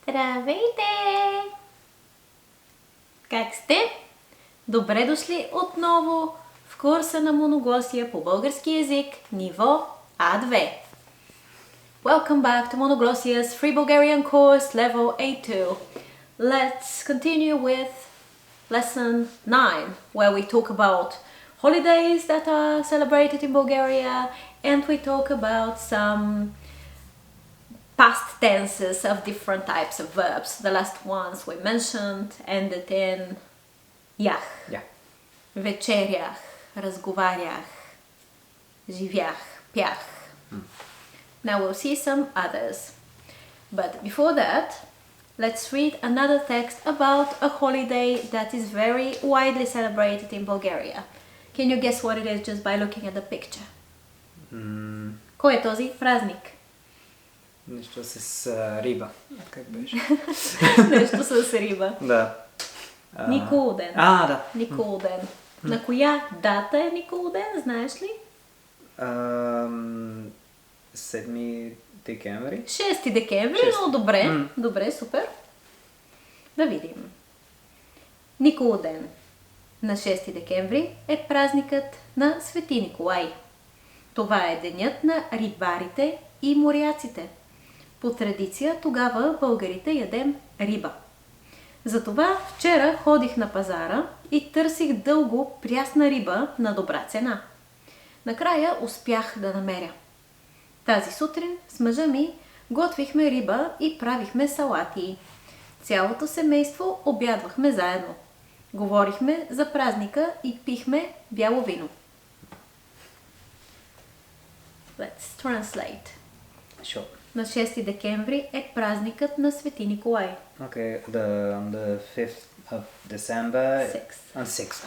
Здравейте! Как сте? Добре дошли отново в курса на Моноглосия по български език, ниво А2. Welcome back to Monoglossia's free Bulgarian course level A2. Let's continue with lesson 9, where we talk about holidays that are celebrated in Bulgaria, and we talk about some past tenses of different types of verbs. The last ones we mentioned ended in ях. Yeah. Вечерях, разговарях, живях, пях. Now we'll see some others. But before that, let's read another text about a holiday that is very widely celebrated in Bulgaria. Can you guess what it is just by looking at the picture? Кой е този празник? Нещо с риба. Как беше? Нещо с риба. Да. Николден. Да. Николден. На коя дата е Николден, знаеш ли? 7 декември. 6 декември, но добре. Добре, супер. Да видим. Николден на 6 декември е празникът на Свети Николай. Това е денят на рибарите и моряците. По традиция тогава българите ядем риба. Затова вчера ходих на пазара и търсих дълго прясна риба на добра цена. Накрая успях да намеря. Тази сутрин с мъжа ми готвихме риба и правихме салати. Цялото семейство обядвахме заедно. Говорихме за празника и пихме бяло вино. Let's translate. Sure. На 6 декември е празникът на Свети Николай. Okay, on the 5th of December. 6. On 6th.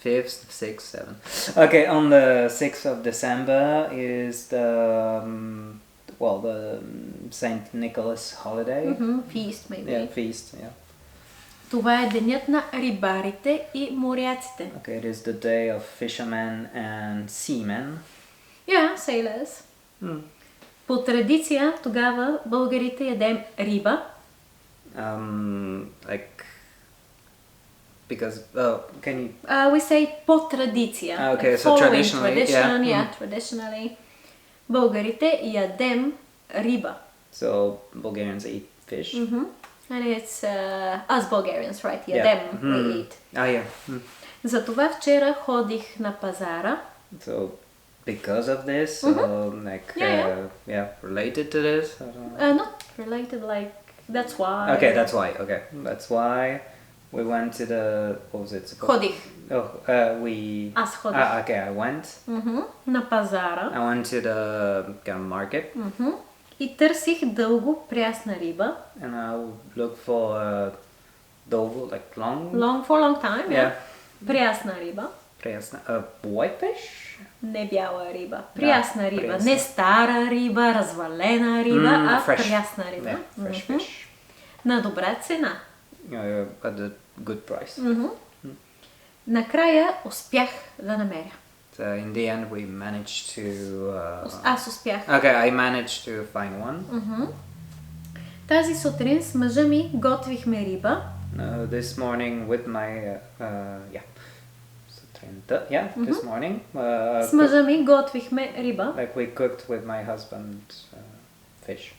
5th, 6th, 7th. Okay, on the 6th of December is the Saint Nicholas holiday. Feast, maybe. Yeah, feast, yeah. Това е денят на рибарите и моряците. Okay, it is the day of fishermen and seamen. Yeah, sailors. По традиция тогава българите ядем риба. Because can you? We say по традиция. Okay, like so traditionally, traditionally. Българите ядем риба. So Bulgarians eat fish. And it's us Bulgarians, right? Ядем, we eat. Yeah. Затова вчера ходих на пазара. So because of this, related to this? Not related, like, that's why. Okay, that's why. Okay, that's why we went to the, what was it called? Ходих. Аз ходих. Okay, I went. На пазара. I went to the market. И търсих дълго прясна риба. And I looked for дълго, like long. For a long time, yeah. Прясна риба. Прясна. White fish? Не бяла риба. Прясна риба. Прясна. Не стара риба, развалена риба, а fresh. прясна риба. Yeah, fresh fish. На добра цена. At a good price. Накрая успях да намеря. So in the end we managed to... Аз успях. Okay, I managed to find one. Тази сутрин с мъжа ми готвихме риба. This morning with my... this morning. С мъжа ми готвихме риба. Like we cooked with my husband fish.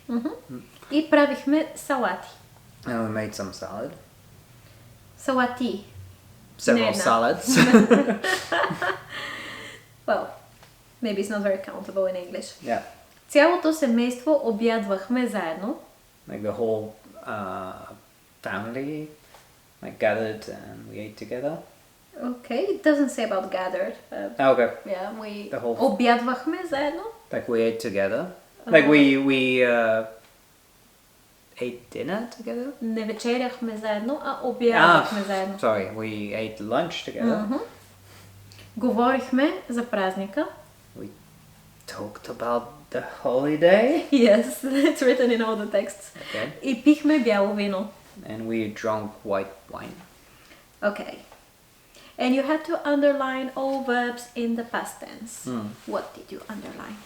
И правихме салати. And we made some salad. Салати. Several salads. Well, maybe it's not very countable in English. Yeah. Цялото семейство обядвахме заедно. Like the whole family gathered and we ate together. Okay, it doesn't say about gathered. Okay. Yeah, we The whole... обядвахме заедно. Like we ate together. Like we ate dinner together. Не вечеряхме заедно, а обядвахме заедно. Sorry, we ate lunch together. Говорихме за празника. We talked about the holiday. Yes, it's written in all the texts. Okay. И пихме бяло вино. And we drank white wine. Okay. And you had to underline all verbs in the past tense. What did you underline?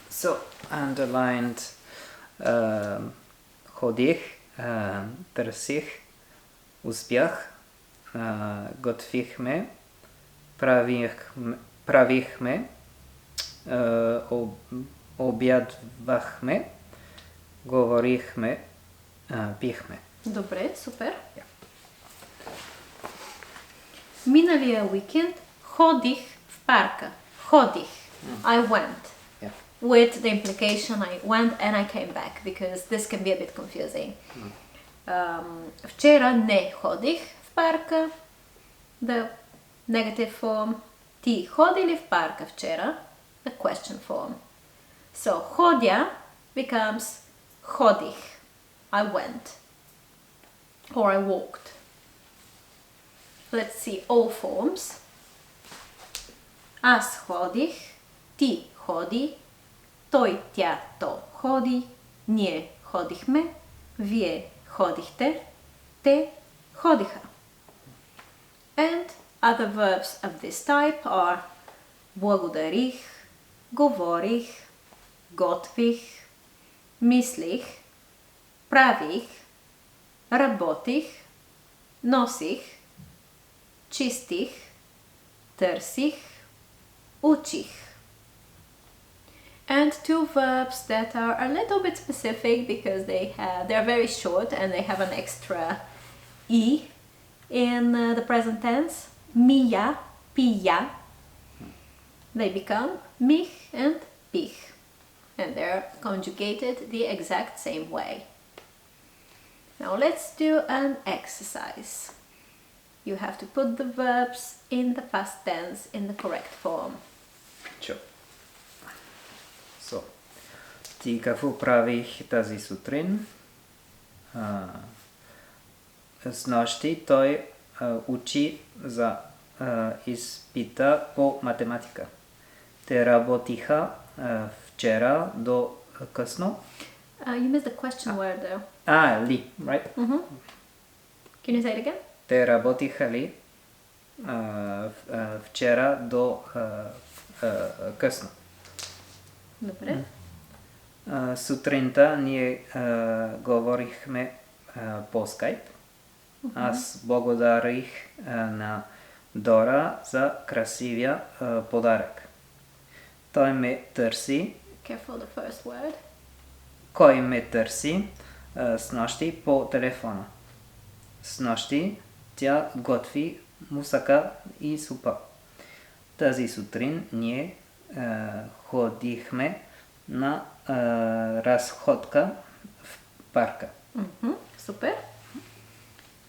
So I underlined ходих, търсих, успях, готвихме, правихме, обядвахме, говорихме, пихме. Добре, супер. Миналия уикенд ходих в парка. Ходих. I went. Yeah. With the implication I went and I came back because this can be a bit confusing. Вчера не ходих в парка. The negative form. Ти ходи ли в парка вчера? The question form. So ходя becomes ходих. I went. Or I walked. Let's see all forms. Аз ходих, ти ходи, той, тя, то ходи, ние ходихме, вие ходихте, те ходиха. And other verbs of this type are благодарих, говорих, готвих, мислих, правих, работих, носих, чистих, търсих, учих. And two verbs that are a little bit specific because they're very short and they have an extra e in the present tense. Mia, pia. They become mich and pich. And they're conjugated the exact same way. Now let's do an exercise. You have to put the verbs in the past tense in the correct form. Sure. So, ти какво правих тази сутрин? Снощи той учи за изпита по математика. Те работиха вчера до късно. You missed the question word though. Ли, right? Can you say it again? Те работиха ли вчера до късно? Добре. Сутринта ние говорихме по скайп. Аз благодарих на Дора за красивия подарък. Той ме търси. Careful the first word. Кой ме търси снощи по телефона? Снощи тя готви мусака и супа. Тази сутрин ние ходихме на разходка в парка. Super.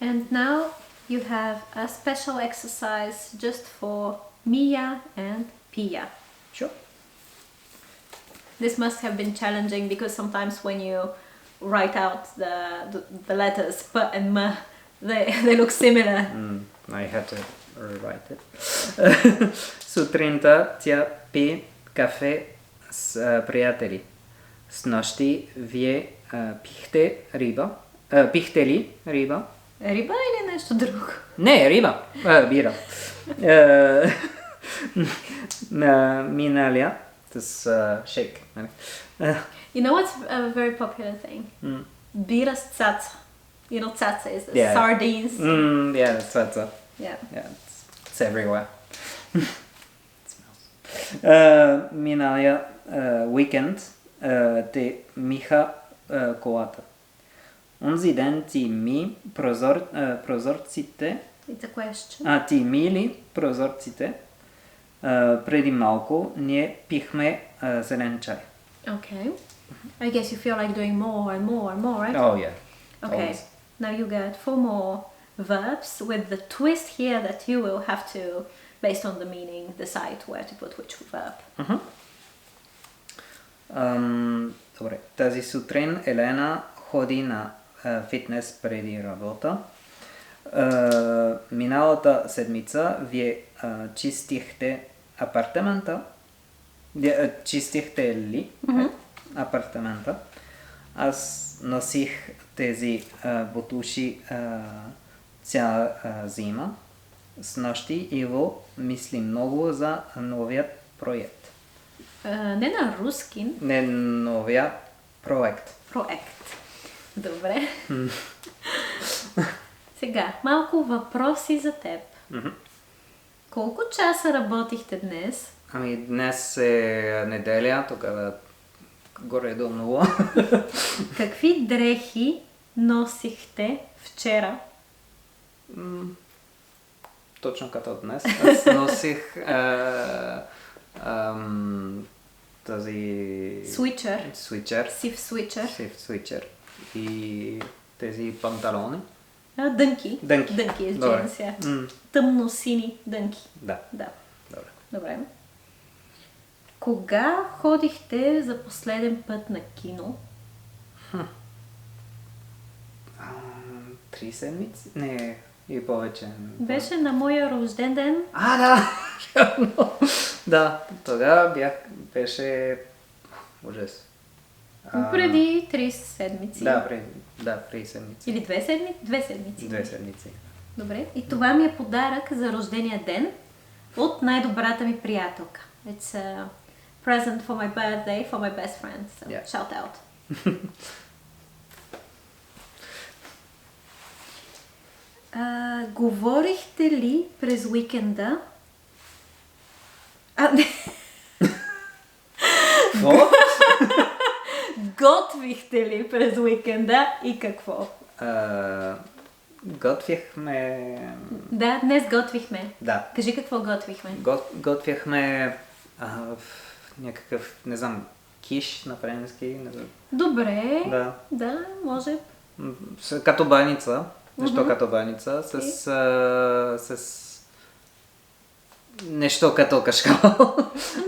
And now you have a special exercise just for Mia and Pia. Sure. This must have been challenging because sometimes when you write out the letters P and M, they look similar. I had to rewrite it. Сутринта тя пи кафе с приятели. Снощи вие пихте ли риба? Риба или нещо друго? Не, риба. Бира. Миналия с shake. You know what's a very popular thing? Bira с цаца. You know цаца is the Yeah. sardines. Yeah, that's цаца. Yeah. Yeah, it's everywhere. It smells. Миналия уикенд те миха колата. Онзи ден ти ми прозорците. It's a question. Ти мили прозорците. Преди малко ние пихме зелен чай. Okay. I guess you feel like doing more and more and more, right? Oh yeah. Okay. Always. Now you get 4 more verbs with the twist here that you will have to, based on the meaning, decide where to put which verb. Добре. Тази сутрин Елена ходи на фитнес преди работа. Миналата седмица вие чистихте апартамента. Чистихте ли апартамента? Аз носих тези бутуши цяла зима. Снощи Иво мисли много за новият проект. Не на руски. Не новия проект. Проект. Добре. Сега, малко въпроси за теб. Колко часа работихте днес? Ами днес е неделя, тогава горе до 0. Какви дрехи носихте вчера? Точно като днес. Аз носих тази... Свичър. Сив свичър. И тези панталони. Дънки. Дънки е джинс. Тъмно-сини дънки. Да. Добре. Кога ходихте за последен път на кино? 3 седмици? Не, и повече. Беше на моя рожден ден. Да! Да, тогава беше ужас. Преди 3 седмици. Преди седмици. Или 2 седмици? 2 седмици. 2 седмици. Добре. И това ми е подарък за рождения ден от най-добрата ми приятелка. It's a present for my birthday for my best friend. So, shout out. Говорихте ли през уикенда? Не. Какво? Готвихте ли през уикенда и какво? Готвихме... Да, днес готвихме. Да. Кажи какво готвихме. Готвихме някакъв, не знам, киш на френски. Добре. Да, може. Като баница. Нещо като баница. С нещо като кашкавал.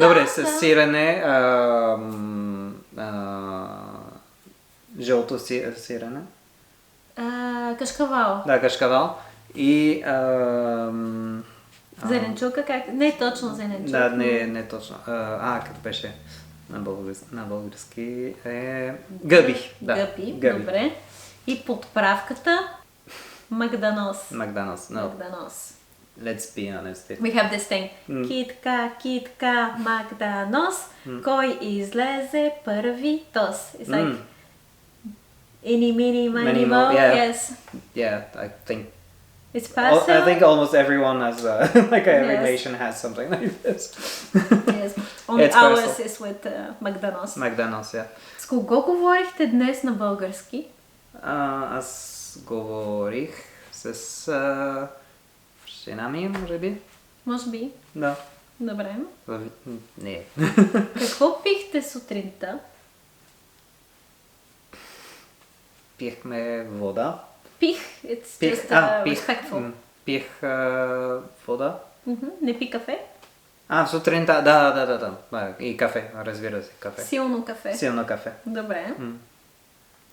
Добре, с сирене. Жълто сирене. Кашкавал. Да, кашкавал. И... зеленчука, как? Не точно зеленчука. Да, не точно. Като беше на български гъби. Гъби, добре. И подправката Магданос. Let's be honest. We have this thing. Китка, Магданос. Кой излезе първи? Тос. It's like Eeny, meeny, miny, mo. Yes. Yeah, I think. It's pasta. I think almost everyone has every nation has something like this. Yes. Only ours is with Магданос. Магданос, yeah. С кого говорихте днес на български? Аз говорих с жена ми, може би. Може би. Да. Добре. Не. Какво пихте сутринта? Пихме вода. It's just respectful. Пих вода. Не пи кафе? Сутринта, да. И кафе, разбира се, кафе. Силно кафе. Добре.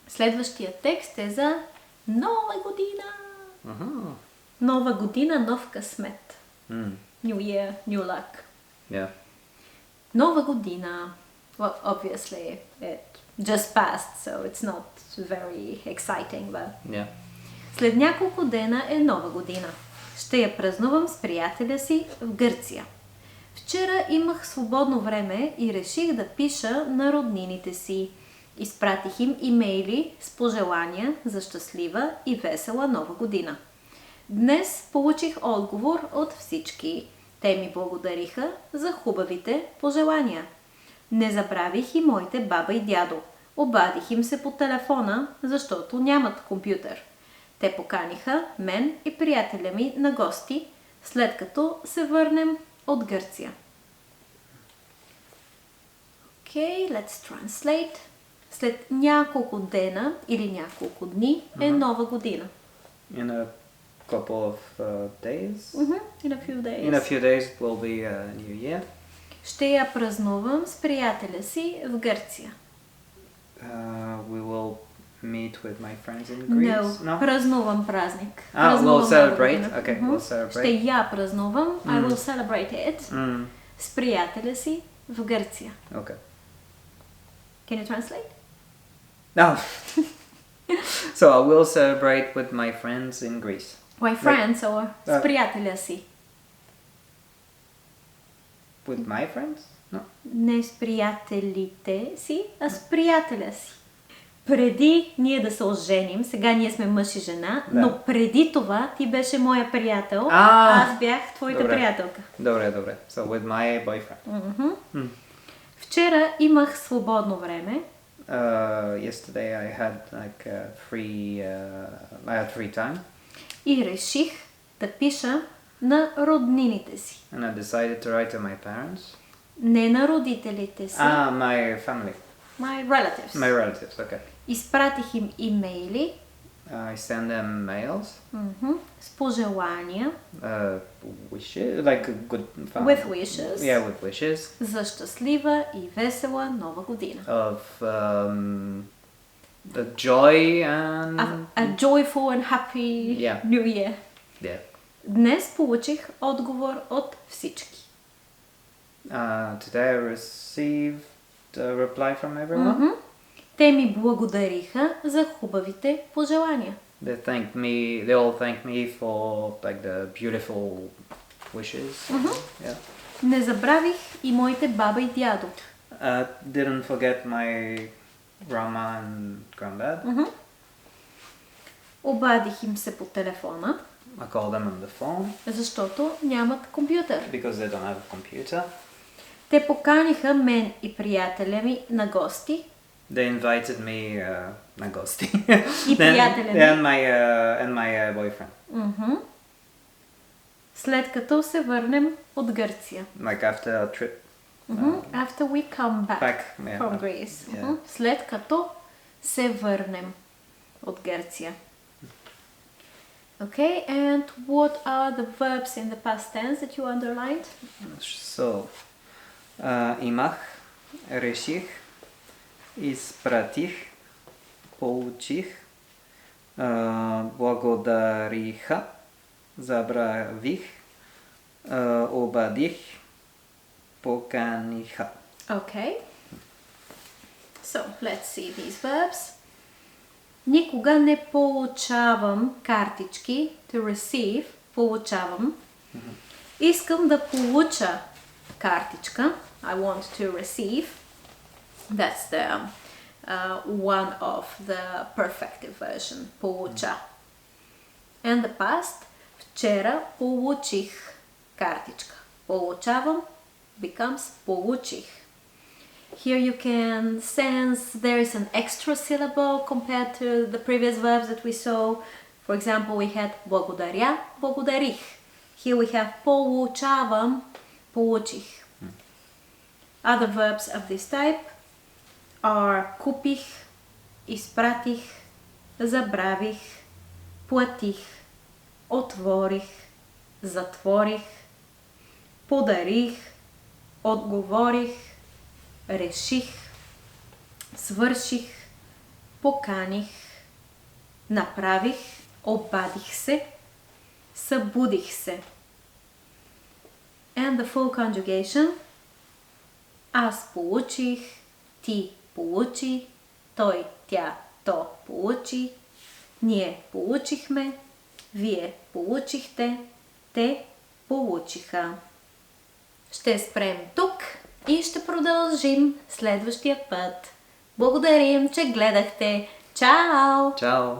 Следващия текст е за Нова година. Нова година, нов късмет. New year, new luck. Yeah. Нова година. Well, obviously it just passed, so it's not very exciting, but... Yeah. След няколко дена е Нова година. Ще я празнувам с приятеля си в Гърция. Вчера имах свободно време и реших да пиша на роднините си. Изпратих им имейли с пожелания за щастлива и весела Нова година. Днес получих отговор от всички. Те ми благодариха за хубавите пожелания. Не забравих и моите баба и дядо. Обадих им се по телефона, защото нямат компютър. Те поканиха мен и приятеля ми на гости, след като се върнем от Гърция. Okay, let's translate. След няколко дена или няколко дни е Нова година. In a couple of days? In a few days. In a few days will be New Year. Ще я празнувам с приятеля си в Гърция. We will meet with my friends in Greece? No. Празнувам празник. We'll celebrate. Okay, we'll celebrate. Ще я празнувам. I will celebrate it. С приятеля си в Гърция. Okay. Can you translate? No. So I will celebrate with my friends in Greece. My friends or с приятеля си? With my friends? No. Не с приятелите си, а с приятеля си. преди ние да се оженим, сега ние сме мъж и жена, но преди това ти беше моя приятел, аз бях твоята приятелка. Добре. So with my boyfriend. Вчера имах свободно време. Yesterday I had free time. И реших да пиша на роднините си. And I decided to write to my parents. Не на родителите си. My family. My relatives. My relatives, okay. Изпратих им имейли. I send them mails. С пожелания. Wishes, like a good family. With wishes. Yeah, with wishes. За щастлива и весела нова година. Of the joy and... A joyful and happy New Year. Yeah. Днес получих отговор от всички. Today I received a reply from everyone. Те ми благодариха за хубавите пожелания. They all thanked me for like the beautiful wishes. Yeah. Не забравих и моите баба и дядо. Didn't forget my grandma and granddad. Обадих им се по телефона. I called them on the phone. Защото нямат компютър. Because they don't have a computer. Те поканиха мен и приятеля ми на гости. They invited me на гости. И приятеля ми. And my boyfriend. След като се върнем от Гърция. Like after a trip. After we come back from Greece. След като се върнем от Гърция. Okay, and what are the verbs in the past tense that you underlined? So, имах, реших, изпратих, получих, благодариха, забравих, обадих, поканиха. Okay. So, let's see these verbs. Никога не получавам картички. To receive. Получавам. Искам да получа картичка. I want to receive. That's the one of the perfective version. Получа. And the past. Вчера получих картичка. Получавам becomes получих. Here you can sense there is an extra syllable compared to the previous verbs that we saw. For example, we had благодаря, благодарих. Here we have получавам, получих. Other verbs of this type are купих, изпратих, забравих, платих, отворих, затворих, подарих, отговорих, реших, свърших, поканих, направих, обадих се, събудих се. And the full conjugation. Аз получих, ти получи, той, тя, то получи, ние получихме, вие получихте, те получиха. Ще спрем тук и ще продължим следващия път. Благодарим, че гледахте. Чао! Чао!